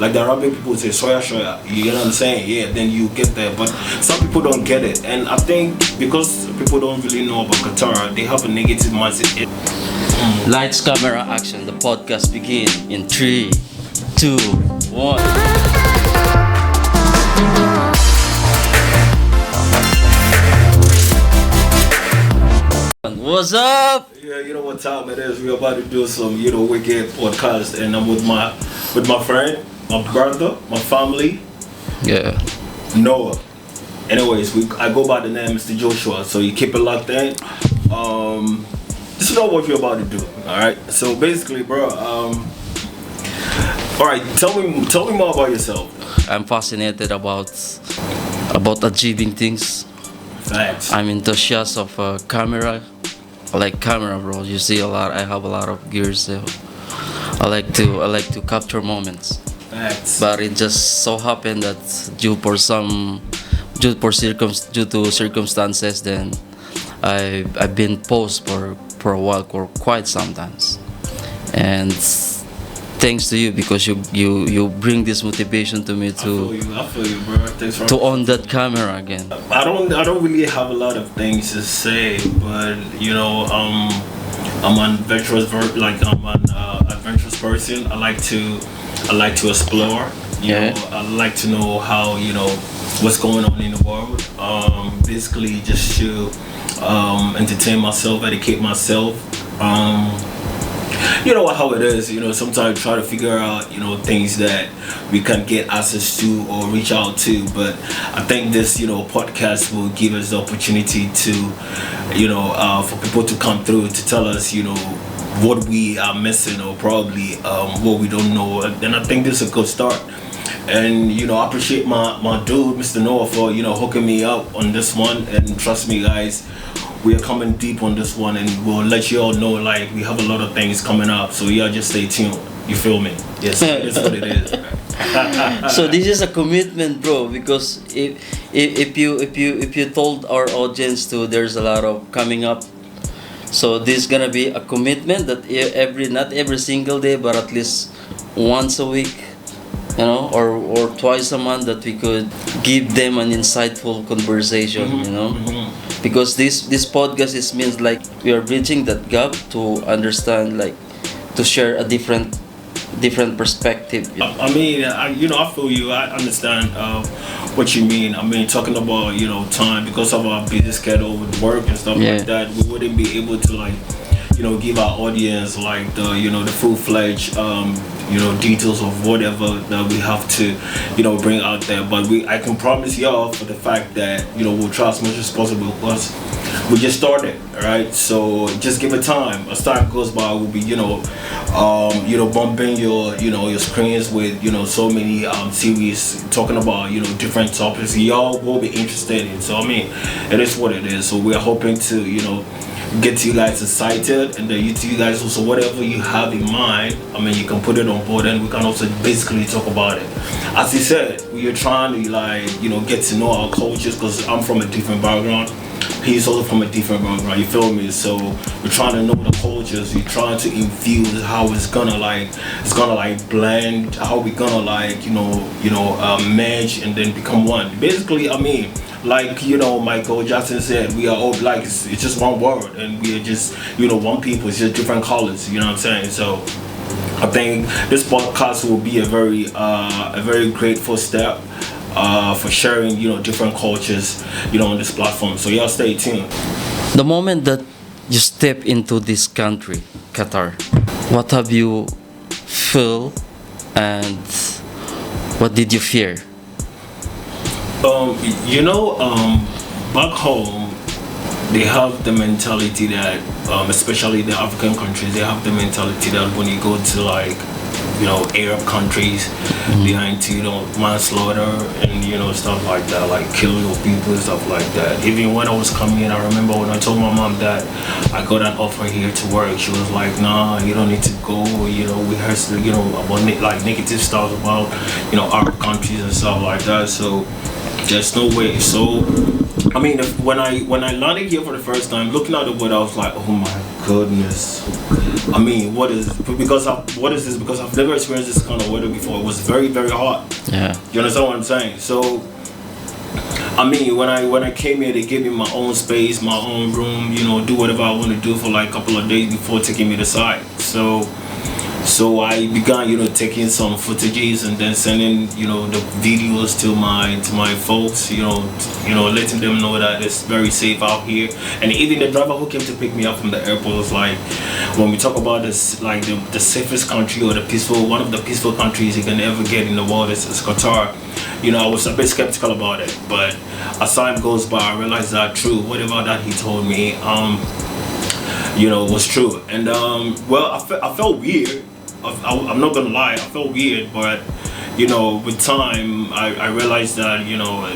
Like the Arabic people say soya soya. You get what I'm saying? Yeah, then you get there. But some people don't get it, and I think because people don't really know about Qatar, they have a negative mindset. Lights, camera, action. The podcast begin in 3, 2, 1. What's up? Yeah, you know what time it is. We're about to do some, wicked podcast, and I'm with my friend, my brother, my family. Yeah. Noah. Anyways, I go by the name Mr. Joshua, so you keep it locked in. This is not what you're about to do. All right. So basically, bro. All right. Tell me more about yourself. I'm fascinated about achieving things. Facts. I'm enthusiast of camera. I like camera, bro. You see a lot. I have a lot of gears. So I like to capture moments. Facts. But it just so happened that due to circumstances, then I've been paused for a while, for quite sometimes. And thanks to you, because you bring this motivation to me I feel you, bro. Thanks for to on that camera again. I don't really have a lot of things to say, but I'm an adventurous adventurous person. I like to explore. You know, I like to know how what's going on in the world. Basically, just to entertain myself, educate myself. You know how it is, sometimes try to figure out, things that we can get access to or reach out to. But I think this, podcast will give us the opportunity to, for people to come through to tell us, what we are missing or probably what we don't know. And I think this is a good start. And, I appreciate my dude, Mr. Noah, for, hooking me up on this one. And trust me, guys, we are coming deep on this one, and we'll let you all know, we have a lot of things coming up, so y'all just stay tuned. You feel me? Yes, that's what it is. So this is a commitment, bro, because if you told our audience there's a lot of coming up, so this is gonna be a commitment that not every single day, but at least once a week, or twice a month, that we could give them an insightful conversation, because this podcast means we are bridging that gap to understand, to share a different perspective. I mean, I feel you. I understand what you mean. I mean, talking about time, because of our busy schedule with work and stuff like that, we wouldn't be able to give our audience the full-fledged details of whatever that we have to bring out there. But I can promise y'all for the fact that we'll try as much as possible, because we just started, right? So just give it time. As time goes by, we'll be bumping your screens with so many series talking about different topics y'all will be interested in. So I mean, it is what it is. So we are hoping to get you guys excited, and then you guys also, whatever you have in mind, I mean, you can put it on board, and we can also basically talk about it. As he said, we are trying to get to know our cultures, because I'm from a different background. He's also from a different background, you feel me? So we're trying to know the cultures. We're trying to infuse how it's gonna blend, how we're gonna merge and then become one. Basically, I mean, Michael Jackson said, we are all black. It's just one word, and we are just one people. It's just different colors. You know what I'm saying? So I think this podcast will be a very grateful step for sharing different cultures on this platform. So y'all stay tuned. The moment that you step into this country, Qatar, what have you feel, and what did you fear? Back home, they have the mentality that, especially the African countries, they have the mentality that when you go to Arab countries, they are into manslaughter and stuff like that, killing your people and stuff like that. Even when I was coming in, I remember when I told my mom that I got an offer here to work, she was like, nah, you don't need to go. We heard about negative stuff about Arab countries and stuff like that. So there's no way. So I mean, when I landed here for the first time, looking at the weather, I was like, oh my goodness. I mean, what is this? Because I've never experienced this kind of weather before. It was very, very hot. Yeah. You understand what I'm saying? So, I mean, when I came here, they gave me my own space, my own room. You know, do whatever I want to do for like a couple of days before taking me to site. So I began, you know, taking some footages and then sending, you know, the videos to my folks, you know, letting them know that it's very safe out here. And even the driver who came to pick me up from the airport was like, when we talk about this, like the safest country or one of the peaceful countries you can ever get in the world is Qatar. You know, I was a bit skeptical about it, but as time goes by, I realized that whatever that he told me, you know, was true. And well, I felt weird. I'm not gonna lie, I felt weird, but you know, with time, I realized that, you know,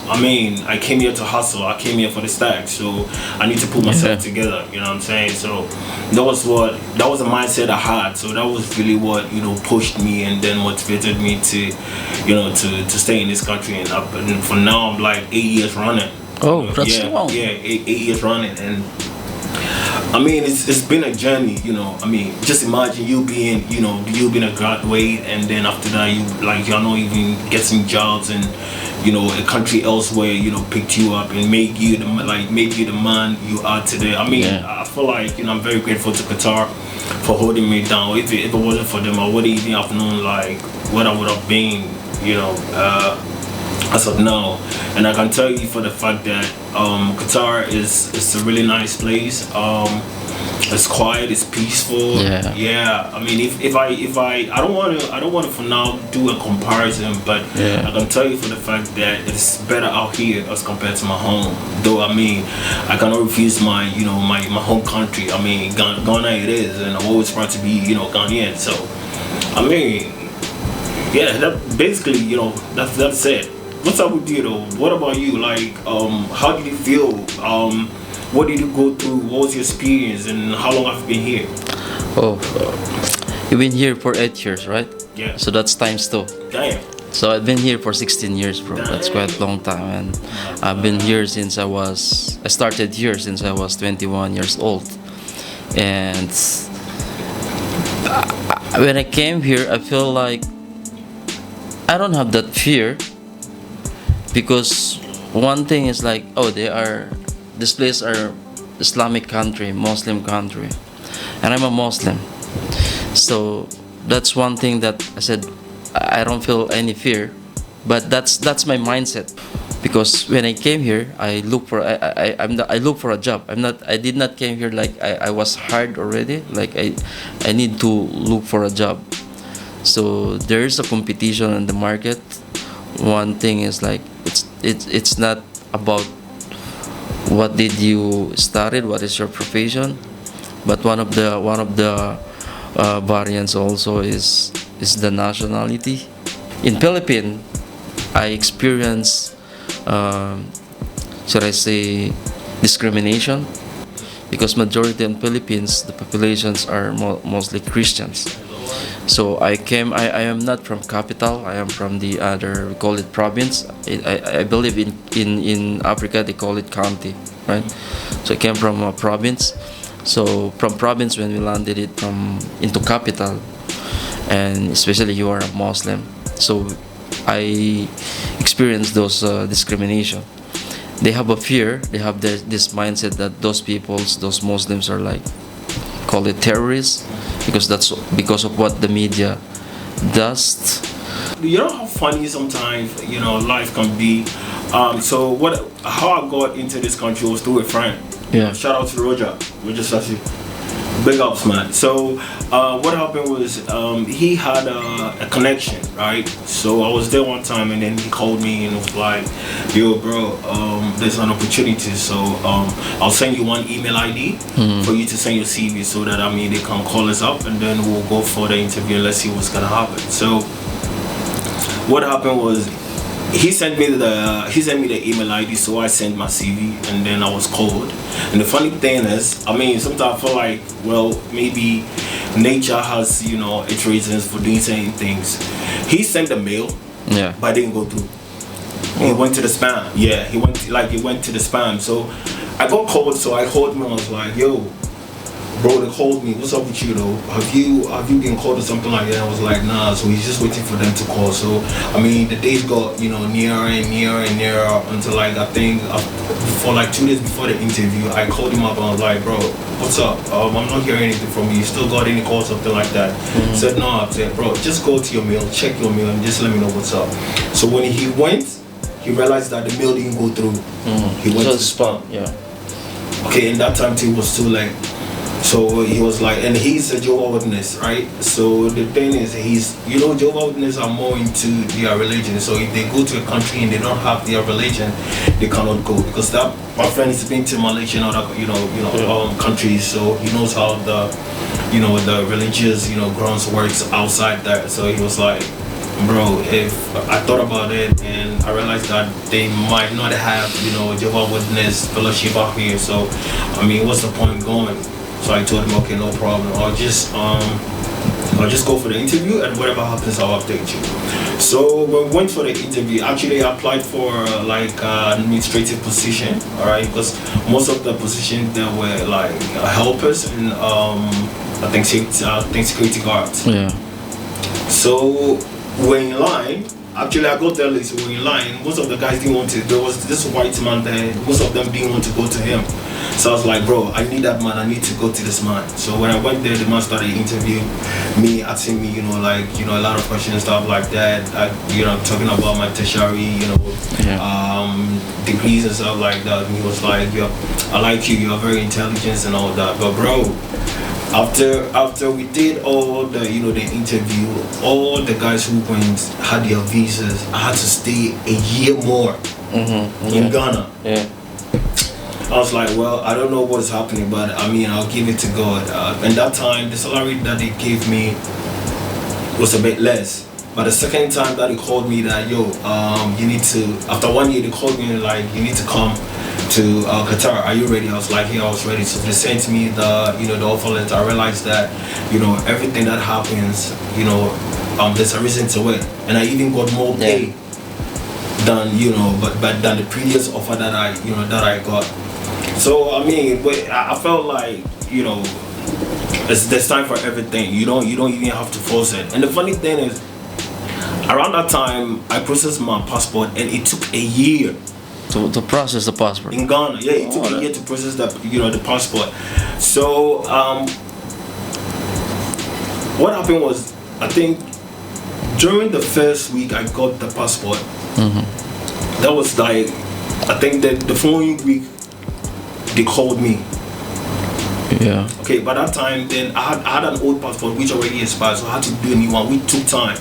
I mean, I came here to hustle. I came here for the stack, so I need to put myself together. You know what I'm saying? So that was the mindset I had. So that was really what, you know, pushed me and then motivated me to, you know, to stay in this country. And for now, I'm like 8 years running. Oh, that's long. Yeah, 8 years running. And I mean, it's been a journey, you know. I mean, just imagine you being a graduate, and then after that, you're not even getting jobs, and you know, a country elsewhere, you know, picked you up and made you the man you are today. I mean, I feel like, you know, I'm very grateful to Qatar for holding me down. If it wasn't for them, I wouldn't even have known like what I would have been, you know, as of now. And I can tell you for the fact that Qatar is a really nice place. It's quiet, it's peaceful. Yeah. I mean, if I don't want to for now do a comparison, but I can tell you for the fact that it's better out here as compared to my home. Though I mean, I cannot refuse my home country. I mean, Ghana it is, and I'm always proud to be, you know, Ghanaian. So I mean, yeah, that basically, you know, that's it. What's up with you though? What about you? Like, how did you feel? What did you go through? What was your experience, and how long have you been here? Oh, you've been here for 8 years, right? Yeah. So that's times 2. Damn. So I've been here for 16 years, bro. Damn. That's quite a long time, and I've been here since I started here since I was 21 years old. And when I came here, I feel like I don't have that fear, because one thing is like, oh, this place are Islamic country, Muslim country, and I'm a Muslim. So that's one thing that I said, I don't feel any fear, but that's my mindset. Because when I came here, I look for a job. I did not came here like I was hired already. Like I need to look for a job. So there is a competition in the market. One thing is like it's not about what did you studied, what is your profession, but one of the variants also is the nationality. In Philippines, I experienced should I say discrimination, because majority in Philippines the populations are mostly Christians. So I am not from capital. I am from the other, we call it province. I believe in Africa they call it county, right? So I came from a province. So from province, when we landed it into capital, and especially you are a Muslim, so I experienced those discrimination. They have a fear. They have this mindset that those Muslims are like, call it terrorists, because of what the media does. You know how funny sometimes, you know, life can be. So how I got into this country was through a friend. Yeah. Shout out to Roger Sassi. Big ups, man. So what happened was he had a connection, right? So I was there one time, and then he called me and was like, yo bro, there's an opportunity, so I'll send you one email ID for you to send your CV, so that I mean they can call us up, and then we'll go for the interview and let's see what's gonna happen. So what happened was he sent me the email ID, so I sent my CV, and then I was called. And the funny thing is, I mean, sometimes I feel like, well, maybe nature has, you know, its reasons for doing certain things. He sent the mail, but it didn't go through. He went to the spam. Yeah, he went to the spam. So I got called, so I called him and I was like, yo, bro, they called me. What's up with you though? Have you been called or something like that? I was like, nah. So he's just waiting for them to call. So I mean, the days got nearer and nearer and nearer until like I think for like 2 days before the interview, I called him up and I was like, bro, what's up? I'm not hearing anything from you. You still got any calls, something like that? He said no. I said, bro, just go to your mail, check your mail, and just let me know what's up. So when he went, he realized that the mail didn't go through. He went to spam. Yeah. Okay, in that time too, it was too late. So he was like, and he's a Jehovah's Witness, right? So the thing is, Jehovah's Witnesses are more into their religion. So if they go to a country and they don't have their religion, they cannot go. Because my friend has been to Malaysia and other, countries, so he knows how the religious, grounds works outside there. So he was like, bro, if I thought about it and I realized that they might not have, Jehovah's Witness fellowship out here. So, I mean, what's the point going? So I told him, okay, no problem. I'll just go for the interview, and whatever happens, I'll update you. So we went for the interview. Actually, I applied for like administrative position, all right, because most of the positions there were like helpers and I think security guards. Yeah. So we're in line. Actually, I got there late, so we're in line. Most of the guys didn't want to. There was this white man there. Most of them didn't want to go to him. So I was like, bro, I need that man. I need to go to this man. So when I went there, the man started interviewing me, asking me, a lot of questions, stuff like that. Talking about my tertiary, degrees and stuff like that. And he was like, I like you. You're very intelligent and all that. But bro, after we did all the the interview, all the guys who went had their visas. I had to stay a year more in Ghana. Yeah. I was like, well, I don't know what's happening, but I mean, I'll give it to God. And that time, the salary that they gave me was a bit less. But the second time that he called me that, you need to, after 1 year, they called me like, you need to come to Qatar. Are you ready? I was like, yeah, I was ready. So they sent me the offer letter. I realized that, everything that happens, there's a reason to it. And I even got more pay than, but than the previous offer that I got. So I mean, I felt like there's time for everything. You don't even have to force it. And the funny thing is, around that time, I processed my passport, and it took a year to process the passport in Ghana. Yeah, it took a year to process the passport. So what happened was, I think during the first week I got the passport. That was like, I think that the following week they called me. Yeah. Okay, by that time, then I had an old passport which already expired, so I had to do a new one, which took time.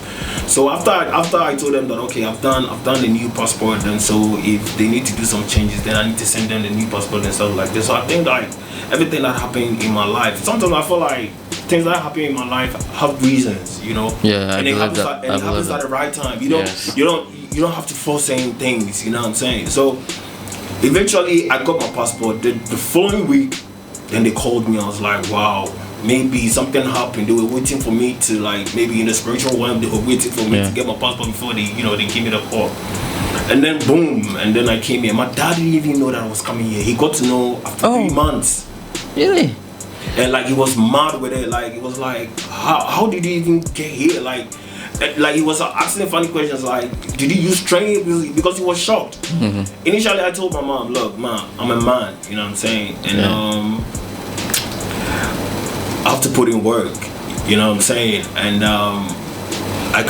So after I told them that okay, I've done the new passport, and so if they need to do some changes, then I need to send them the new passport and stuff like this. So I think like everything that happened in my life, sometimes I feel like things that happen in my life have reasons, Yeah, and it happens at the right time. You don't have to force saying things. You know what I'm saying? So eventually, I got my passport. The following week, then they called me. I was like, wow, maybe something happened. They were waiting for me to, like, maybe in the spiritual realm, they were waiting for me to get my passport before they gave me the call. And then boom, and then I came here. My dad didn't even know that I was coming here. He got to know after 3 months. Really? And like, he was mad with it. Like, it was like, how did you even get here? Like he was asking funny questions like, did you use train? Because he was shocked. Initially, I told my mom, look, Mom, I'm a man, you know what I'm saying? And I have to put in work, you know what I'm saying? And I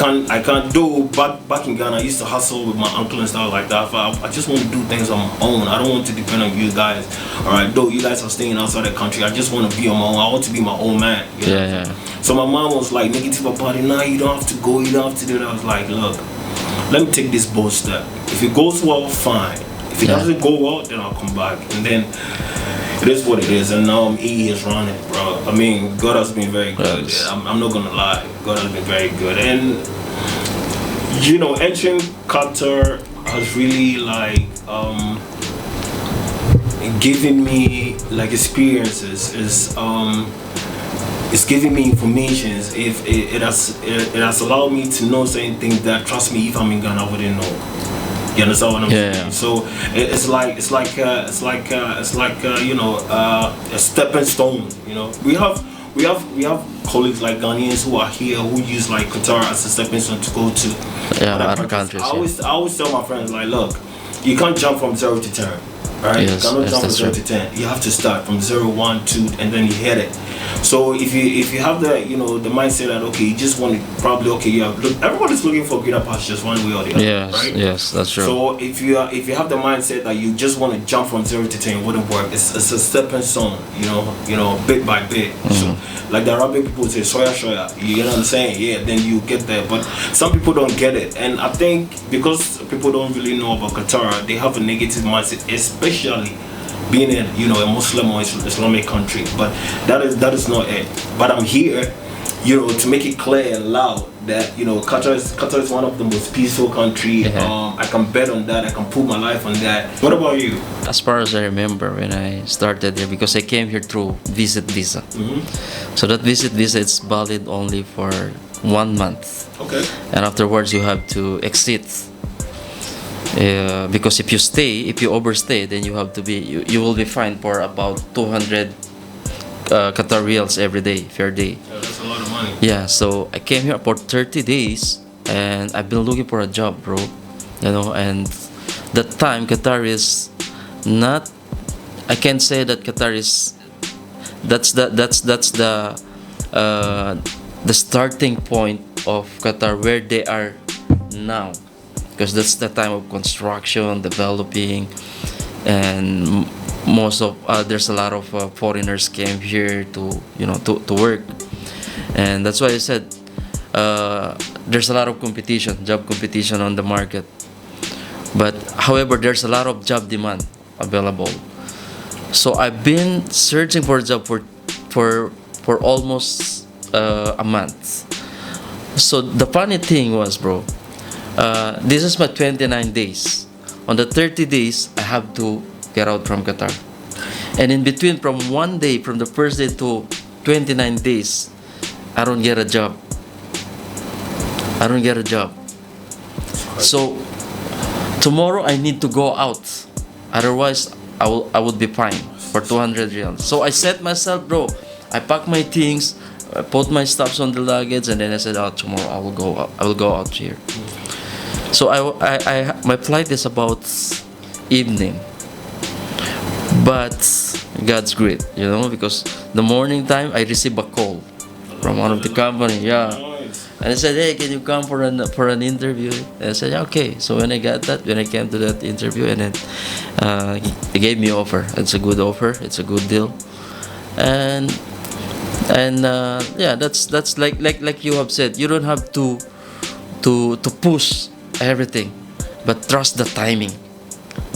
can't do, back in Ghana, I used to hustle with my uncle and stuff like that. I just want to do things on my own. I don't want to depend on you guys. Alright, though you guys are staying outside the country, I just want to be on my own. I want to be my own man. You know? Yeah. So my mom was like negative about it. Nah, you don't have to go, you don't have to do that. I was like, look, let me take this bold step. If it goes well, fine. If it doesn't go well, then I'll come back. And then it is what it is. And now I'm 8 years running, bro. I mean, God has been very good. I'm not gonna lie. God has been very good. And entering Qatar has really like given me like experiences. It's giving me information. If it has allowed me to know certain things that, trust me, if I'm in Ghana, I wouldn't know. You understand what I'm Yeah. saying? So a stepping stone. You know, we have colleagues like Ghanaians who are here who use like Qatar as a stepping stone to go to Yeah, other other countries. I always tell my friends like, look, you can't jump from 0 to 10, right? Yes, you cannot yes, jump from that's 0 true. to 10. You have to start from 0, 1, 2, and then you hit it. So if you have the mindset that okay, you just want to probably look, everybody's looking for greener pastures one way or the other, Yes, right? yes, that's true. So if you have the mindset that you just want to jump from 0 to 10, it wouldn't work. It's a stepping stone, bit by bit. So like the Arabic people say, soya soya. You know what I'm saying? Yeah, then you get there. But some people don't get it, and I think because people don't really know about Qatar, they have a negative mindset, especially being in a Muslim or Islamic country. But that is not it. But I'm here, to make it clear and loud that Qatar is one of the most peaceful country. Yeah. I can bet on that. I can put my life on that. What about you? As far as I remember when I started there, because I came here through visit visa. So that visit visa is valid only for 1 month. Okay. And afterwards you have to exit. Because if you overstay, then you will be fined for about 200 Qatar reals every day, fair day. Yeah, that's a lot of money. Yeah, so I came here for 30 days and I've been looking for a job, bro. And that time Qatar is not, I can say that Qatar is, that's the starting point of Qatar where they are now, because that's the time of construction, developing, and there's a lot of foreigners came here to work, and that's why I said there's a lot of job competition on the market. But however, there's a lot of job demand available. So I've been searching for a job for almost a month. So the funny thing was, bro, this is my 29 days. On the 30 days, I have to get out from Qatar. And in between, from the first day to 29 days, I don't get a job. So tomorrow I need to go out. Otherwise, I would be fined for 200 riyals. So I set myself, bro. I pack my things, I put my stuffs on the luggage, and then I said, tomorrow I will go out here. So my flight is about evening, but God's great, because the morning time I received a call from one of the company, and I said, hey, can you come for an interview? And I said, okay. So when I came to that interview, and then he gave me offer. It's a good offer. It's a good deal, and that's like you have said. You don't have to push everything, but trust the timing,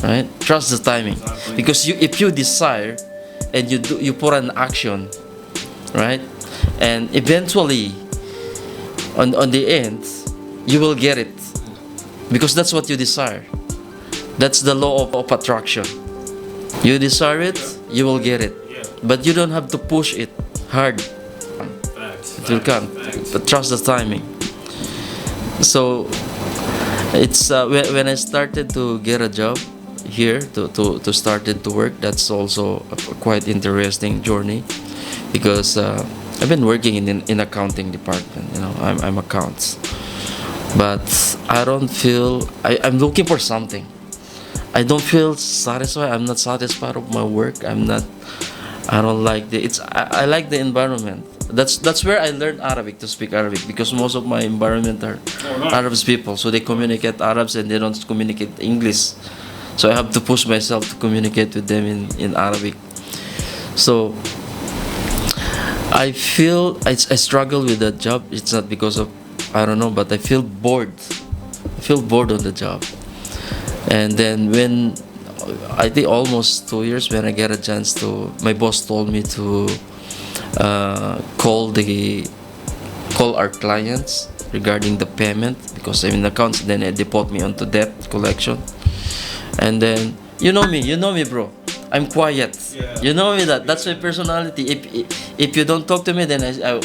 right? Trust the timing, because if you desire and you put an action, right, and eventually on the end you will get it, because that's what you desire. That's the law of attraction. You desire it, you will get it, but you don't have to push it hard. It will come, but trust the timing. So it's when I started to get a job here, to started to work, that's also a quite interesting journey, because I've been working in accounting department. I'm accounts, but I don't feel I'm looking for something. I don't feel satisfied. I'm not satisfied of my work. I don't like I like the environment. That's where I learned Arabic, to speak Arabic, because most of my environment are Arabs people, so they communicate Arabs and they don't communicate English. So I have to push myself to communicate with them in Arabic. So I feel I struggle with that job. It's not because of, I don't know, but I feel bored. I feel bored on the job. And then when I think almost 2 years, when I get a chance to, my boss told me to call our clients regarding the payment, because I'm in accounts. Then they put me onto debt collection. And then you know me, bro. I'm quiet. Yeah. You know me that's my personality. If you don't talk to me, then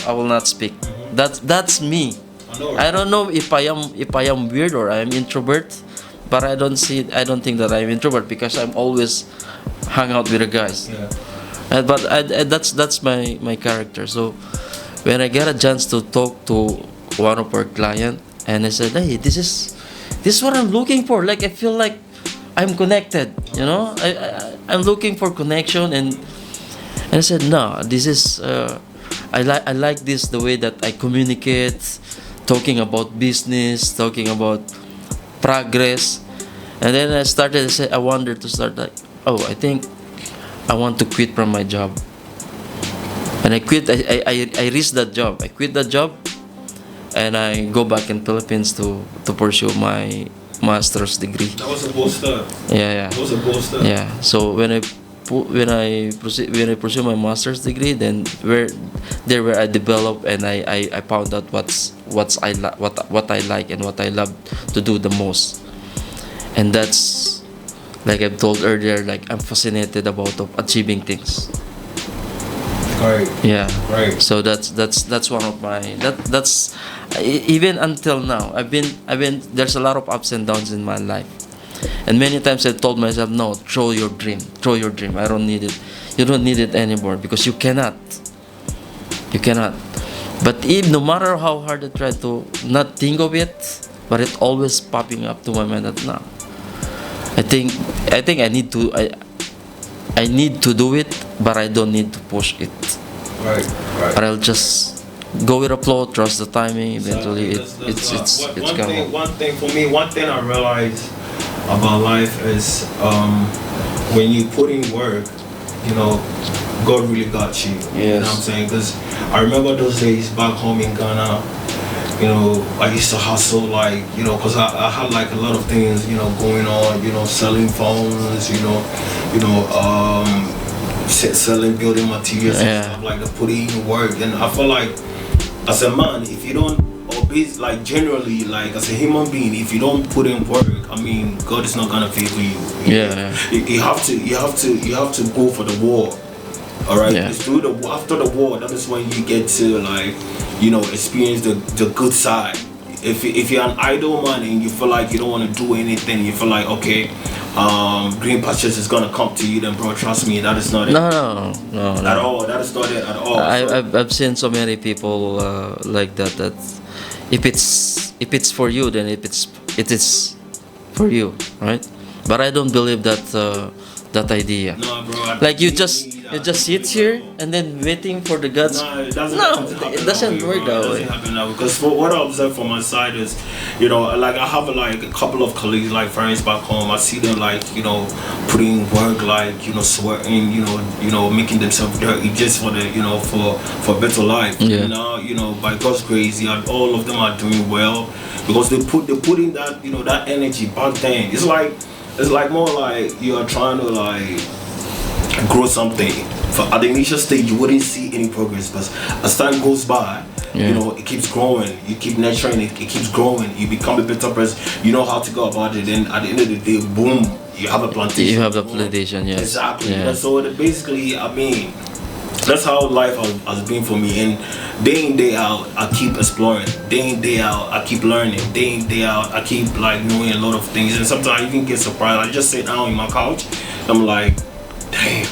I will not speak. That's me. I don't know if I am weird or I am introvert, but I don't think that I'm introvert because I'm always hang out with the guys. Yeah. But that's my character. So when I get a chance to talk to one of our client, and I said, hey, this is what I'm looking for. Like I feel like I'm connected. You know, I'm looking for connection, and I said, no, this is I like this the way that I communicate, talking about business, talking about progress, and then I started. I said, I wanted to start like, oh, I think I want to quit from my job. And I quit. I reached that job. I quit that job, and I go back in Philippines to pursue my master's degree. That was a bold step. Yeah, That was a bold step. yeah. So when I pursue my master's degree, then where I develop and I found out what I like and what I love to do the most, and that's like I've told earlier. Like I'm fascinated about of achieving things. Right. Yeah. Right. So that's one of my that's even until now I've been there's a lot of ups and downs in my life, and many times I've told myself, no, throw your dream. I don't need it. You don't need it anymore because you cannot. But if no matter how hard I try to not think of it, but it always popping up to my mind that now I think I need to do it, but I don't need to push it. Right. But I'll just go with the flow, trust the timing. Eventually, it's gonna. One thing I realized about life is when you put in work, you know, God really got you. You know what I'm saying? Because I remember those days back home in Ghana. You know, I used to hustle like, you know, because I had like a lot of things, you know, going on, you know, selling phones, selling building materials and stuff like that, putting in work. And I feel like as a man, if you don't, like generally, like as a human being, if you don't put in work, I mean, God is not gonna favor you. You have to go for the war. All right. It's after the war, that is when you get to like, you know, experience the good side. If you're an idle man and you feel like you don't want to do anything, you feel like okay, green pastures is gonna come to you, then bro, trust me, that is not it. No. At all. That is not it at all. I've seen so many people like that. That if it's for you, then it is for you, right? But I don't believe that idea. No, bro. Like you just sit here and then waiting for the gods. No, it doesn't work that way. It doesn't happen that way. Because what I observe from my side is, you know, like I have like a couple of colleagues, like friends back home. I see them like, you know, putting work, like, you know, sweating, you know, making themselves dirty just for the, you know, for better life. Yeah. Now, you know, by God's grace, all of them are doing well because they put in that, you know, that energy back then. It's like more like you are trying to like grow something. At the initial stage, you wouldn't see any progress, but as time goes by, you know, it keeps growing. You keep nurturing it. It keeps growing. You become a better person. You know how to go about it. Then at the end of the day, boom, you have a plantation. You have the plantation, yes. Exactly. Yeah. So basically, I mean, that's how life has been for me. And day in, day out, I keep exploring. Day in, day out, I keep learning. Day in, day out, I keep like knowing a lot of things. And sometimes I even get surprised. I just sit down in my couch. I'm like, damn,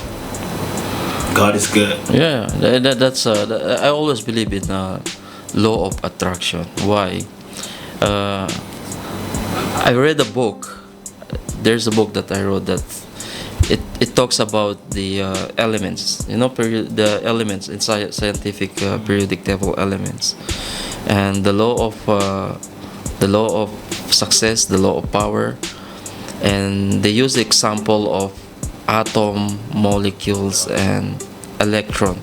God is good. Yeah, that's I always believe in law of attraction. Why? I read a book. There's a book that I wrote that it talks about the elements. You know, the elements in scientific periodic table elements, and the law of success, the law of power, and they use the example of atom, molecules, and electron,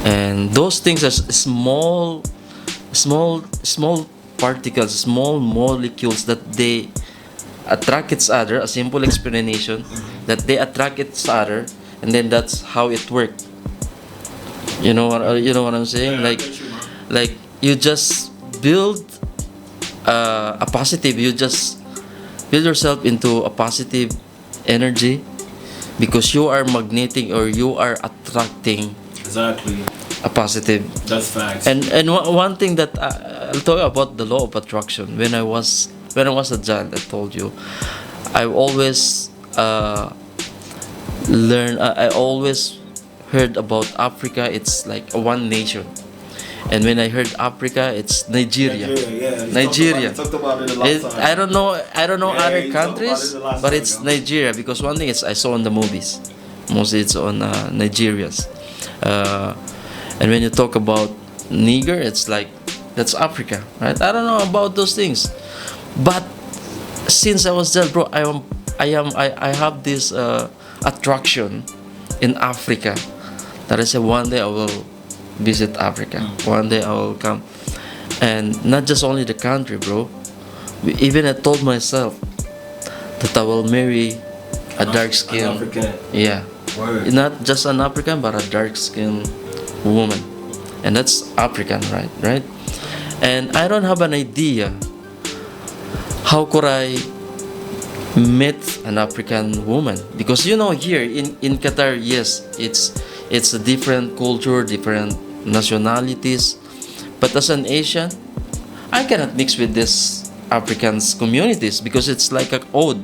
and those things are small particles, small molecules that they attract each other. A simple explanation that they attract each other, and then that's how it works. You know what I'm saying? Like you just build a positive. You just build yourself into a positive energy because you are magnetic or you are attracting Exactly. a positive. That's facts. And one thing that I'll talk about the law of attraction. When I was when I was a child, I told you, I always I always heard about Africa. It's like a one nation, and when I heard Africa, it's Nigeria. Yeah. Nigeria. You talked about it the last time. I don't know Yeah, other you talked about countries, it the last but time, it's yeah. Nigeria because one thing is I saw in the movies. Mostly it's on Nigeria's. And when you talk about Niger, it's like that's Africa, right? I don't know about those things, but since I was there, bro, I have this attraction in Africa that I said one day I will visit Africa. One day I will come, and not just only the country, bro. Even I told myself that I will marry a dark skin. African. Yeah, Word. not just an African, but a dark skinned woman, and that's African, right? And I don't have an idea how could I meet an African woman, because here in Qatar, yes, it's a different culture, different nationalities, but as an Asian, I cannot mix with this Africans communities because it's like a odd.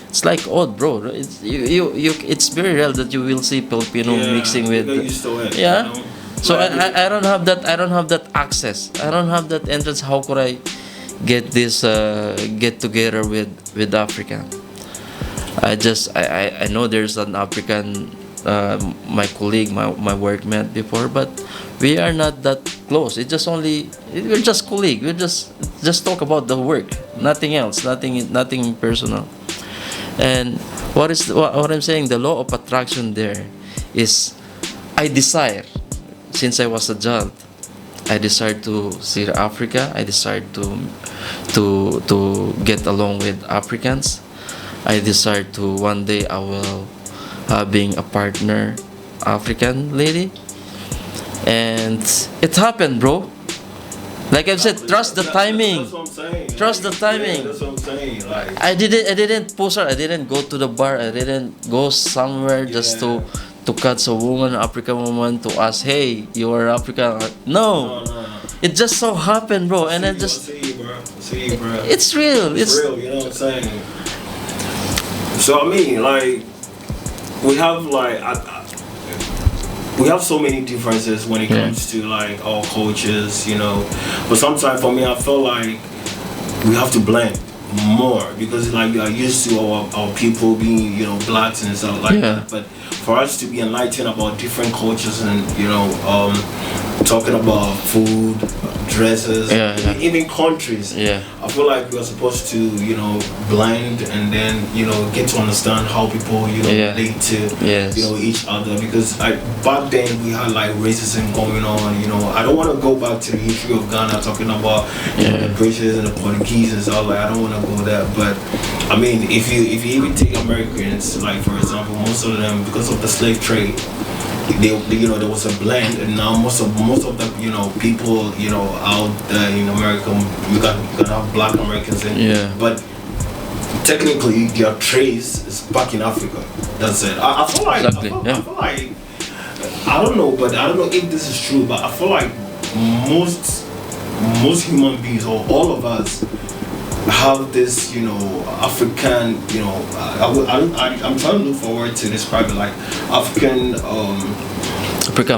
It's like odd, bro. It's very rare that you will see Filipino mixing with. You get used to it, yeah. you know? So I don't have that. I don't have that access. I don't have that entrance. How could I get this get together with Africa? I know there's an African my colleague, my workmate before, but we are not that close. We're just colleague. We just talk about the work, nothing else, nothing personal. And what I'm saying, the law of attraction there is, I desire, since I was a child, I desire to see Africa. I desire to get along with Africans. I desire to one day I will being a partner African lady, and it happened, bro. Like I've said, trust the timing. That's what I'm saying. Trust the timing. Yeah, that's what I'm saying. Like, I didn't push her. I didn't go to the bar. I didn't go somewhere just to catch a woman, African woman, to ask, hey, you are African. No. It just so happened, bro. And I just. See you, bro. It's real. It's real. You know what I'm saying? So I mean, like, we have we have so many differences when it comes to like our cultures, but sometimes for me I feel like we have to blend more because like we are used to our people being blacks and stuff like that, but for us to be enlightened about different cultures and talking about food, dresses, even countries, I feel like we are supposed to blend and then get to understand how people relate to each other, because back then we had like racism going on. I don't want to go back to the history of Ghana talking about the British and the Portuguese and stuff. Like, I don't want to go there, but I mean, if you even take Americans, like for example, most of them, because of the slave trade, there was a blend, and now most of the people out there in America, you got have black Americans in, but technically their trace is back in Africa. That's it. I feel like exactly. I feel like I don't know if this is true, but I feel like most human beings, or all of us, have this African I'm trying to look forward to describe it, like African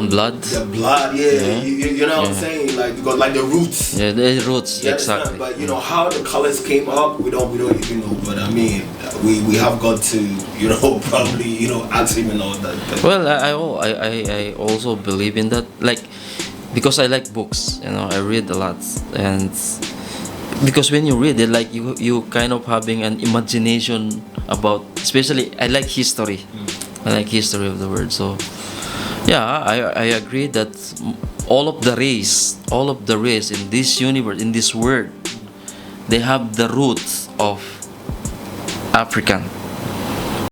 blood. The blood, you know what I'm saying, like, because like the roots. Yeah, the roots, exactly. But how the colors came up, we don't even know. But I mean, we have got to probably ask him and all that. But well, I also believe in that, like, because I like books. I read a lot, and because when you read it, like you kind of having an imagination about, especially I like history. I like history of the world. So yeah, I agree that all of the race in this universe, in this world, they have the roots of African.